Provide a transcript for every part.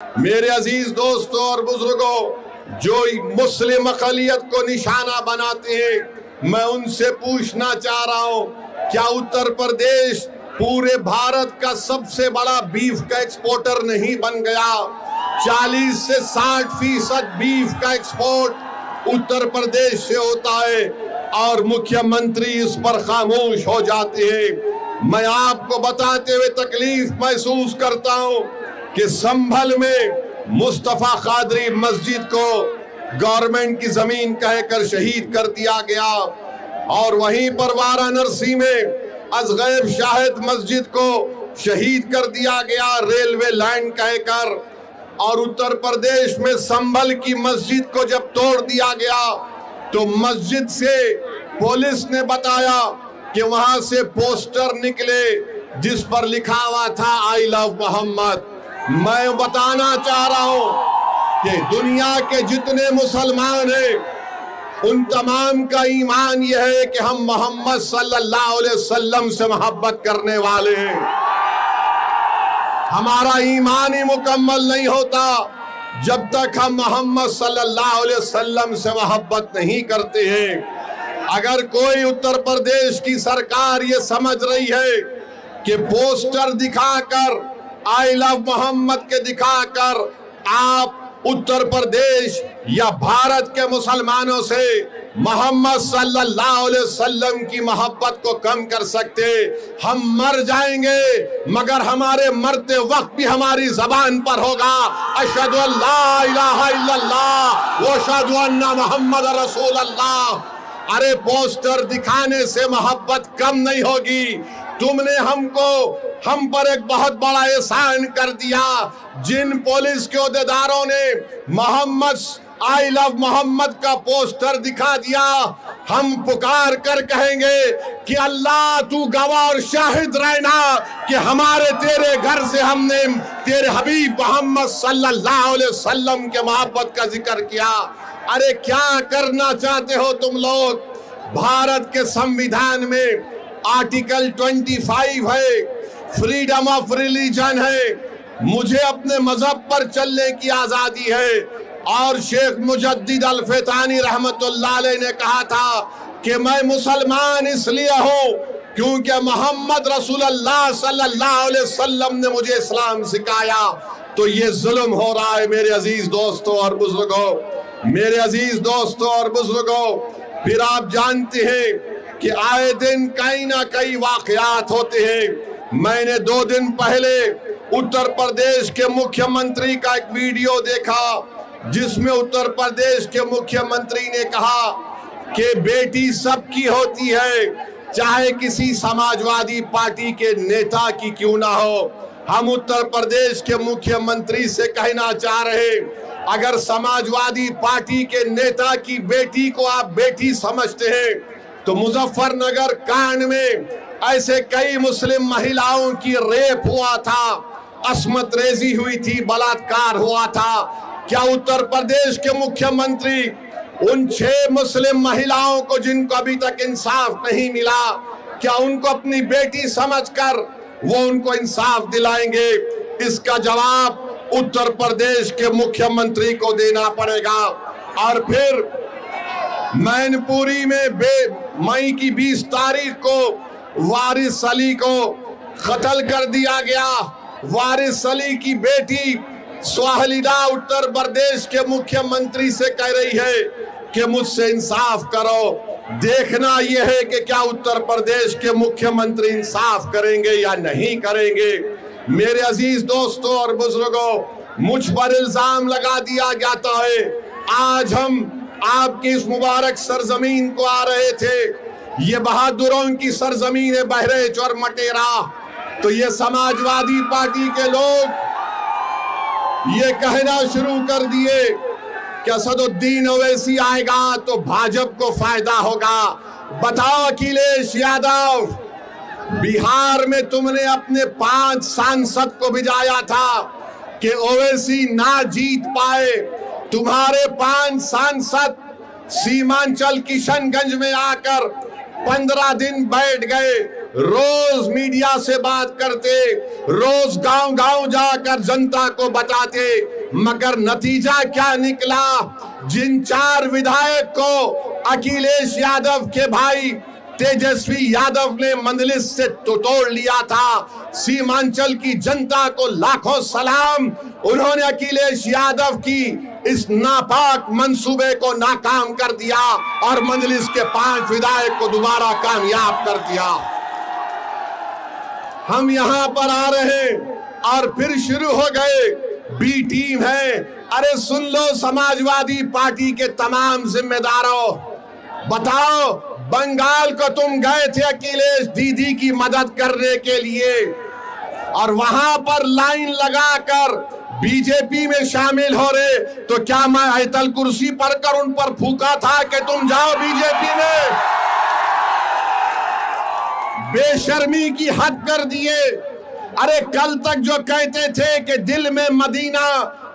मेरे अजीज दोस्तों और बुजुर्गों, जो मुस्लिम अक़लियत को निशाना बनाते हैं, मैं उनसे पूछना चाह रहा हूं, क्या उत्तर प्रदेश पूरे भारत का सबसे बड़ा बीफ का एक्सपोर्टर नहीं बन गया? 40 से 60% बीफ का एक्सपोर्ट उत्तर प्रदेश से होता है और मुख्यमंत्री इस पर खामोश हो जाते हैं। मैं आपको बताते हुए तकलीफ महसूस करता हूं कि संभल में मुस्तफा कादरी मस्जिद को गवर्नमेंट की जमीन कहकर शहीद कर दिया गया और वहीं पर वाराणसी में असगैब शाहिद मस्जिद को शहीद कर दिया गया रेलवे लाइन कहकर। और उत्तर प्रदेश में संभल की मस्जिद को जब तोड़ दिया गया तो मस्जिद से पुलिस ने बताया कि वहां से पोस्टर निकले जिस पर लिखा हुआ था आई लव मोहम्मद। मैं बताना चाह रहा हूं कि दुनिया के जितने मुसलमान हैं उन तमाम का ईमान यह है कि हम मोहम्मद सल्लल्लाहु अलैहि वसल्लम से मोहब्बत करने वाले हैं। हमारा ईमान ही मुकम्मल नहीं होता जब तक हम मोहम्मद सल्लल्लाहु अलैहि वसल्लम से मोहब्बत नहीं करते हैं। अगर कोई उत्तर प्रदेश की सरकार ये समझ रही है कि पोस्टर दिखाकर आई लव मोहम्मद के दिखाकर आप उत्तर प्रदेश या भारत के मुसलमानों से मोहम्मद सल्लल्लाहु अलैहि वसल्लम की मोहब्बत को कम कर सकते, हम मर जाएंगे मगर हमारे मरते वक्त भी हमारी जबान पर होगा अशहदु अल्ला इलाहा इल्लल्लाह व अशहदु अन्ना मुहम्मद रसूलुल्लाह। अरे पोस्टर दिखाने से मोहब्बत कम नहीं होगी। तुमने हम पर एक बहुत बड़ा एहसान कर दिया। जिन पुलिस के ओहदेदारों ने मोहम्मद आई लव मोहम्मद का पोस्टर दिखा दिया, हम पुकार कर कहेंगे कि अल्लाह तू गवाह और शाहिद रहना कि हमारे तेरे घर से हमने तेरे हबीब मोहम्मद सल्लल्लाहु अलैहि वसल्लम के मोहब्बत का जिक्र किया। अरे क्या करना चाहते हो तुम लोग? भारत के संविधान में आर्टिकल 25 है, फ्रीडम ऑफ रिलीजन है, मुझे अपने मजहब पर चलने की आजादी है। और शेख मुजद्दिद अल-फ़तानी रहमतुल्लाह अलैह ने कहा था कि मैं मुसलमान इसलिए हूँ क्योंकि मोहम्मद रसूलुल्लाह सल्लल्लाहु अलैहि वसल्लम ने मुझे इस्लाम सिखाया। तो ये जुल्म हो रहा है मेरे अजीज दोस्तों और बुजुर्गों, मेरे अजीज दोस्तों और बुजुर्गों। फिर आप जानते हैं कि आए दिन कहीं ना कहीं वाकयात होते हैं। मैंने 2 दिन पहले उत्तर प्रदेश के मुख्यमंत्री का एक वीडियो देखा जिसमें उत्तर प्रदेश के मुख्यमंत्री ने कहा कि बेटी सबकी होती है, चाहे किसी समाजवादी पार्टी के नेता की क्यों ना हो। हम उत्तर प्रदेश के मुख्यमंत्री से कहना चाह रहे, अगर समाजवादी पार्टी के नेता की बेटी को आप बेटी समझते हैं तो मुजफ्फरनगर कांड में ऐसे कई मुस्लिम महिलाओं की रेप हुआ था, अस्मत रेजी हुई थी, बलात्कार हुआ था। क्या उत्तर प्रदेश के मुख्यमंत्री उन 6 मुस्लिम महिलाओं को जिनको अभी तक इंसाफ नहीं मिला, क्या उनको अपनी बेटी समझकर वो उनको इंसाफ दिलाएंगे? इसका जवाब उत्तर प्रदेश के मुख्यमंत्री को देना पड़ेगा। और फिर मैनपुरी में मई की 20 तारीख को वारिस अली को कत्ल कर दिया गया। वारिस अली की बेटी स्वाहिदा उत्तर प्रदेश के मुख्यमंत्री से कह रही है कि मुझसे इंसाफ करो। देखना यह है कि क्या उत्तर प्रदेश के मुख्यमंत्री इंसाफ करेंगे या नहीं करेंगे। मेरे अजीज दोस्तों और बुजुर्गों, मुझ पर इल्जाम लगा दिया जाता है। आज हम आपकी इस मुबारक सरजमीन को आ रहे थे, ये बहादुरों की सरजमीन है बहरेच और मटेरा। तो ये समाजवादी पार्टी के लोग ये कहना शुरू कर दिए कि असदुद्दीन ओवैसी आएगा तो भाजपा को फायदा होगा। बताओ अखिलेश यादव, बिहार में तुमने अपने 5 सांसद को भिजाया था कि ओवैसी ना जीत पाए। तुम्हारे 5 सांसद सीमांचल किशनगंज में आकर 15 दिन बैठ गए, रोज मीडिया से बात करते, रोज गांव गांव जाकर जनता को बताते, मगर नतीजा क्या निकला? जिन 4 विधायक को अखिलेश यादव के भाई तेजस्वी यादव ने मंजलिस से तोड़ लिया था, सीमांचल की जनता को लाखों सलाम। उन्होंने अखिलेश यादव की इस नापाक मंसूबे को नाकाम कर दिया और मंजलिस के 5 विधायक को दोबारा कामयाब कर दिया। हम यहां पर आ रहे और फिर शुरू हो गए बी टीम है। अरे सुन लो समाजवादी पार्टी के तमाम जिम्मेदारों, बताओ बंगाल को तुम गए थे अखिलेश दीदी की मदद करने के लिए और वहां पर लाइन लगाकर बीजेपी में शामिल हो रहे, तो क्या मैं आयतल कुर्सी पर कर उन पर फूका था कि तुम जाओ बीजेपी में? बेशर्मी की हद कर दिए। अरे कल तक जो कहते थे कि दिल में मदीना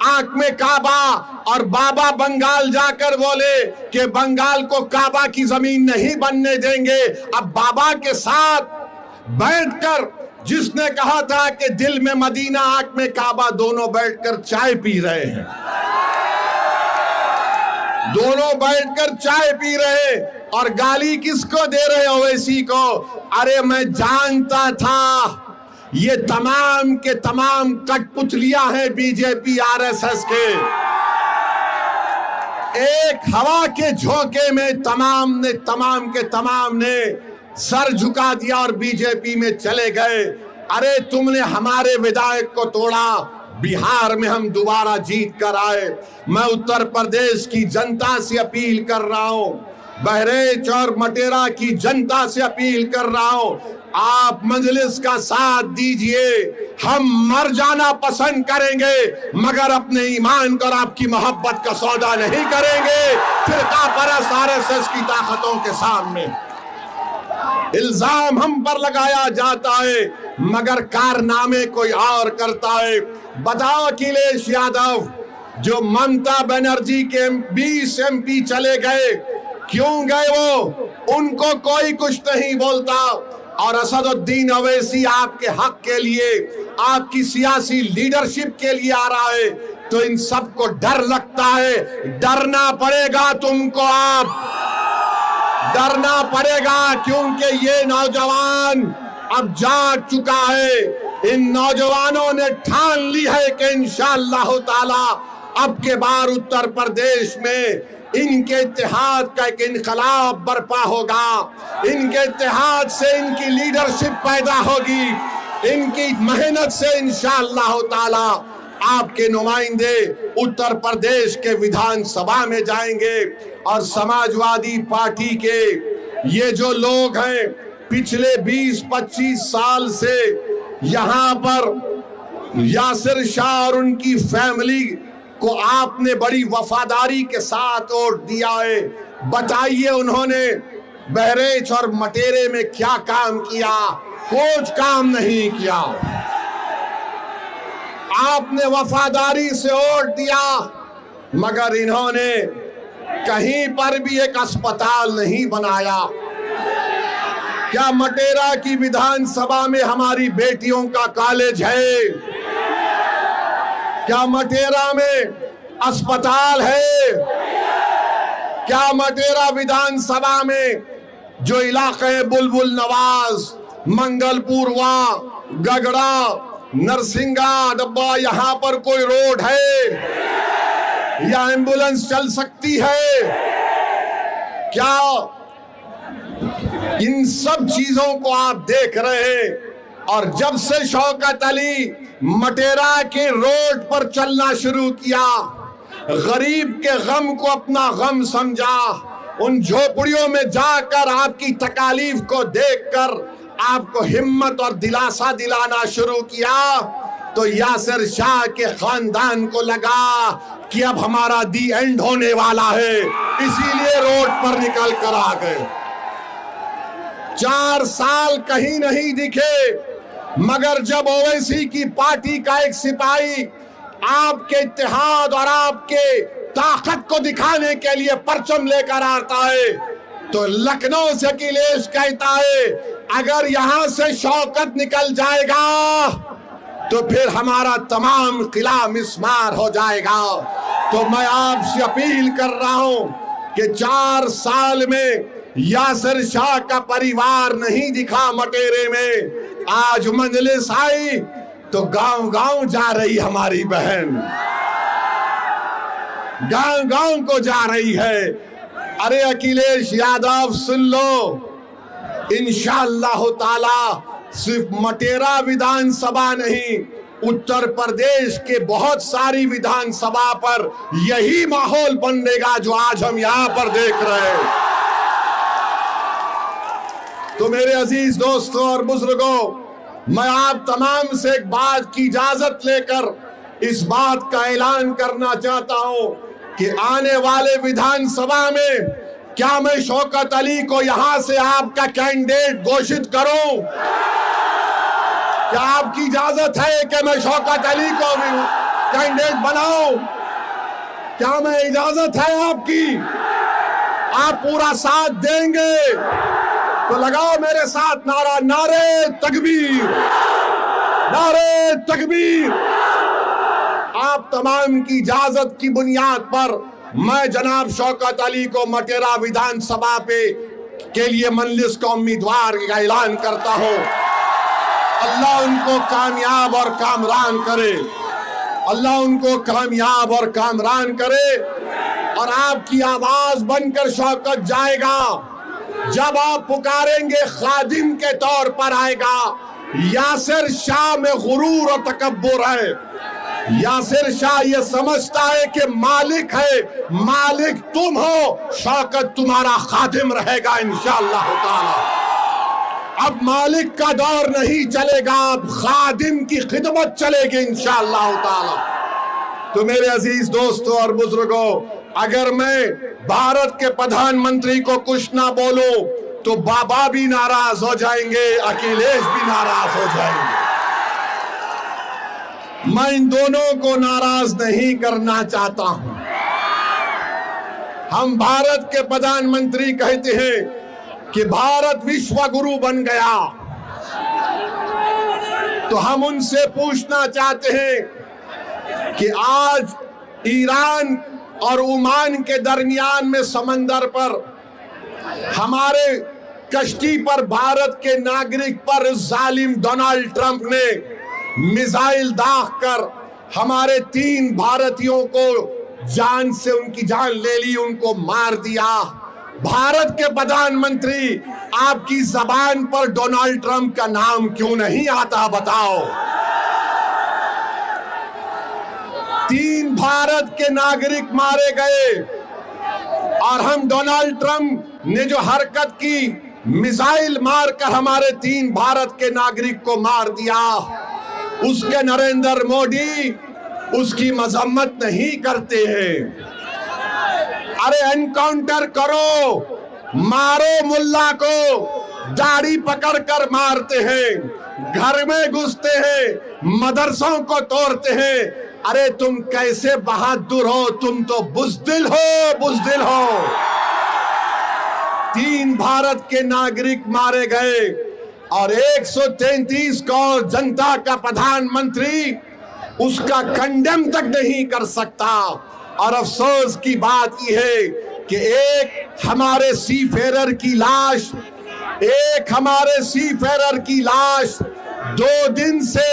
आंख में काबा, और बाबा बंगाल जाकर बोले कि बंगाल को काबा की जमीन नहीं बनने देंगे। अब बाबा के साथ बैठकर जिसने कहा था कि दिल में मदीना आंख में काबा, दोनों बैठकर चाय पी रहे हैं, दोनों बैठकर चाय पी रहे और गाली किसको दे रहे हो? ओवैसी को। अरे मैं जानता था ये तमाम के तमाम कठपुतलियां हैं बीजेपी आरएसएस के। एक हवा के झोंके में तमाम के तमाम ने सर झुका दिया और बीजेपी में चले गए। अरे तुमने हमारे विधायक को तोड़ा, बिहार में हम दोबारा जीत कर आए। मैं उत्तर प्रदेश की जनता से अपील कर रहा हूं, बहरेच और मटेरा की जनता से अपील कर रहा हूं, आप मजलिस का साथ दीजिए। हम मर जाना पसंद करेंगे मगर अपने ईमान और आपकी मोहब्बत का सौदा नहीं करेंगे फिरका परस्त आरएसएस की ताकतों के सामने। इल्जाम हम पर लगाया जाता है मगर कारनामे कोई और करता है। बताओ अखिलेश यादव जो ममता बनर्जी के 20 MP चले गए, क्यों गए वो? उनको कोई कुछ नहीं बोलता। और असदुद्दीन ओवैसी आपके हक के लिए, आपकी सियासी लीडरशिप के लिए आ रहा है, तो इन सबको डर लगता है। डरना पड़ेगा तुमको, आप डरना पड़ेगा, क्योंकि ये नौजवान अब जाग चुका है। इन नौजवानों ने ठान ली है कि इंशाअल्लाह ताला अब के बार उत्तर प्रदेश में इनके इत्तेहाद का एक इनकलाब बर्पा होगा। इनके इत्तेहाद से इनकी लीडरशिप पैदा होगी, इनकी मेहनत से इंशाअल्लाह ताला आपके नुमाइंदे उत्तर प्रदेश के विधानसभा में जाएंगे। और समाजवादी पार्टी के ये जो लोग हैं पिछले 20-25 साल से यहाँ पर यासिर शाह और उनकी फैमिली को आपने बड़ी वफादारी के साथ वोट दिया है। बताइए उन्होंने बहरेच और मटेरे में क्या काम किया? कुछ काम नहीं किया। आपने वफादारी से वोट दिया मगर इन्होंने कहीं पर भी एक अस्पताल नहीं बनाया। क्या मटेरा की विधानसभा में हमारी बेटियों का कॉलेज है? क्या मटेरा में अस्पताल है? क्या मटेरा विधानसभा में जो इलाके बुलबुल नवाज, मंगलपुर, गगड़ा, नरसिंगा डब्बा, यहाँ पर कोई रोड है या एम्बुलेंस चल सकती है? क्या इन सब चीजों को आप देख रहे हैं? और जब से शौकत अली मटेरा के रोड पर चलना शुरू किया, गरीब के गम को अपना गम समझा, उन झोपड़ियों में जाकर आपकी तकालीफ को देखकर आपको हिम्मत और दिलासा दिलाना शुरू किया, तो यासिर शाह के खानदान को लगा कि अब हमारा दी एंड होने वाला है, इसीलिए रोड पर निकल कर आ गए। 4 साल कहीं नहीं दिखे मगर जब ओवैसी की पार्टी का एक सिपाही आपके इत्तेहाद और आपके ताकत को दिखाने के लिए परचम लेकर आता है तो लखनऊ से अखिलेश कहता है अगर यहां से शौकत निकल जाएगा तो फिर हमारा तमाम किला मिस्मार हो जाएगा। तो मैं आपसे अपील कर रहा हूं कि 4 साल में यासिर शाह का परिवार नहीं दिखा मटेरे में, आज मजलिस आई तो गांव गांव जा रही हमारी बहन, गांव गांव को जा रही है। अरे अखिलेश यादव सुन लो, इंशाअल्लाह ताला सिर्फ मटेरा विधानसभा नहीं, उत्तर प्रदेश के बहुत सारी विधानसभा पर यही माहौल बनेगा जो आज हम यहां पर देख रहे हैं। तो मेरे अजीज दोस्तों और बुजुर्गों, मैं आप तमाम से एक बात की इजाजत लेकर इस बात का ऐलान करना चाहता हूं कि आने वाले विधानसभा में क्या मैं शौकत अली को यहां से आपका कैंडिडेट घोषित करूं? क्या आपकी इजाजत है कि मैं शौकत अली को भी कैंडिडेट बनाऊं? क्या मैं इजाजत है आपकी? आप पूरा साथ देंगे तो लगाओ मेरे साथ नारा, नारे तकबीर, नारे तकबीर। आप तमाम की इजाजत की बुनियाद पर मैं जनाब शौकत अली को मटेरा विधानसभा पे के लिए मजलिस का उम्मीदवार का ऐलान करता हूं। अल्लाह उनको कामयाब और कामरान करे, अल्लाह उनको कामयाब और कामरान करे। और आपकी आवाज बनकर शौकत जाएगा, जब आप पुकारेंगे खादिम के तौर पर आएगा। यासिर शाह में गुरूर और तकब्बुर है। यासिर शाह ये समझता है कि मालिक है, मालिक तुम हो, शौकत तुम्हारा खादिम रहेगा इंशाअल्लाह ताला। अब मालिक का दौर नहीं चलेगा, अब खादिम की खिदमत चलेगी इंशाअल्लाह ताला। तो मेरे अजीज दोस्तों और बुजुर्गों, अगर मैं भारत के प्रधानमंत्री को कुछ ना बोलूं तो बाबा भी नाराज हो जाएंगे, अखिलेश भी नाराज हो जाएंगे। मैं इन दोनों को नाराज नहीं करना चाहता हूं। हम भारत के प्रधानमंत्री कहते हैं कि भारत विश्व गुरु बन गया, तो हम उनसे पूछना चाहते हैं कि आज ईरान और ओमान के दरमियान में समंदर पर हमारे कश्ती पर भारत के नागरिक पर जालिम डोनाल्ड ट्रंप ने मिसाइल दागकर हमारे 3 भारतीयों को जान से उनकी जान ले ली, उनको मार दिया। भारत के प्रधानमंत्री, आपकी जबान पर डोनाल्ड ट्रंप का नाम क्यों नहीं आता बताओ? 3 भारत के नागरिक मारे गए और हम डोनाल्ड ट्रंप ने जो हरकत की, मिसाइल मारकर हमारे 3 भारत के नागरिक को मार दिया, उसके नरेंद्र मोदी उसकी मजम्मत नहीं करते हैं। अरे एनकाउंटर करो, मारो मुल्ला को, दाढ़ी पकड़कर मारते हैं, घर में घुसते हैं, मदरसों को तोड़ते हैं। अरे तुम कैसे बहादुर हो, तुम तो बुज़दिल हो, बुज़दिल हो। 3 भारत के नागरिक मारे गए और 133 करोड़ जनता का प्रधानमंत्री उसका कंडेम तक नहीं कर सकता। और अफसोस की बात यह है कि एक हमारे सीफेरर की लाश, एक हमारे सीफेरर की लाश 2 दिन से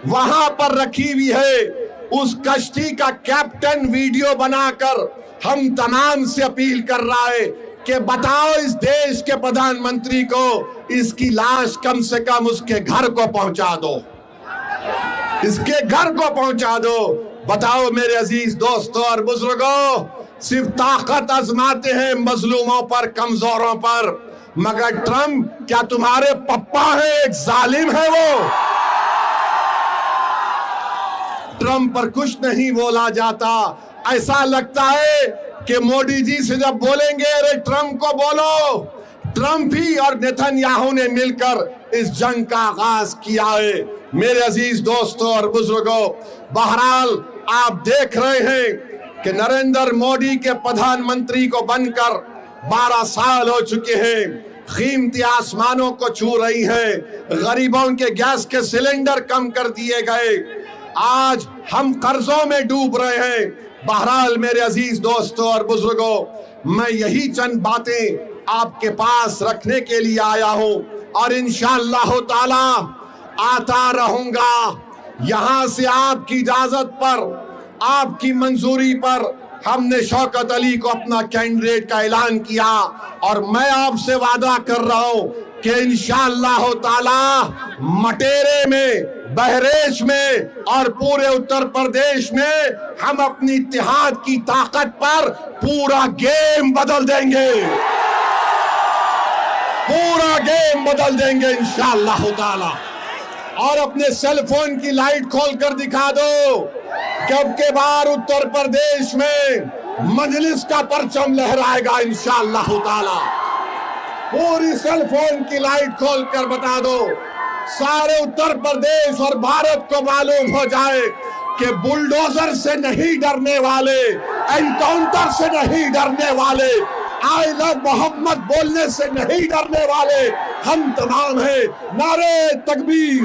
वहां पर रखी हुई है। उस कश्ती का कैप्टन वीडियो बनाकर हम तमाम से अपील कर रहा है कि बताओ इस देश के प्रधानमंत्री को इसकी लाश कम से कम उसके घर को पहुंचा दो, इसके घर को पहुंचा दो। बताओ मेरे अजीज दोस्तों और बुजुर्गों, सिर्फ ताकत आजमाते हैं मजलूमों पर, कमजोरों पर, मगर ट्रंप क्या तुम्हारे पप्पा है? एक जालिम है वो। ट्रंप पर कुछ नहीं बोला जाता। ऐसा लगता है कि मोदी जी से जब बोलेंगे अरे ट्रंप को बोलो, ट्रंप ही और नेतन्याहू ने मिलकर इस जंग का आगाज किया है। मेरे अजीज दोस्तों और बुजुर्गों, बहरहाल आप देख रहे हैं कि नरेंद्र मोदी के प्रधानमंत्री को बनकर 12 साल हो चुके हैं। कीमती आसमानों को छू रही है, गरीबों के गैस के सिलेंडर कम कर दिए गए, आज हम कर्जों में डूब रहे हैं। बहरहाल मेरे अजीज दोस्तों और बुजुर्गों, मैं यही चंद बातें आपके पास रखने के लिए आया हूं और इंशाअल्लाह ताला आता रहूंगा। यहां से आपकी इजाजत पर, आपकी मंजूरी पर हमने शौकत अली को अपना कैंडिडेट का ऐलान किया और मैं आपसे वादा कर रहा हूं कि इंशाअल्लाह ताला मटेरे में, बहरेच में और पूरे उत्तर प्रदेश में हम अपनी इत्तेहाद की ताकत पर पूरा गेम बदल देंगे, पूरा गेम बदल देंगे इंशाअल्लाह ताला। और अपने सेल फोन की लाइट खोल कर दिखा दो कि अब के बार उत्तर प्रदेश में मजलिस का परचम लहराएगा इंशाअल्लाह ताला। पूरी सेल फोन की लाइट खोल कर बता दो, सारे उत्तर प्रदेश और भारत को मालूम हो जाए कि बुलडोजर से नहीं डरने वाले, एनकाउंटर से नहीं डरने वाले, आई लव मोहम्मद बोलने से नहीं डरने वाले हम तमाम हैं। नारे तकबीर।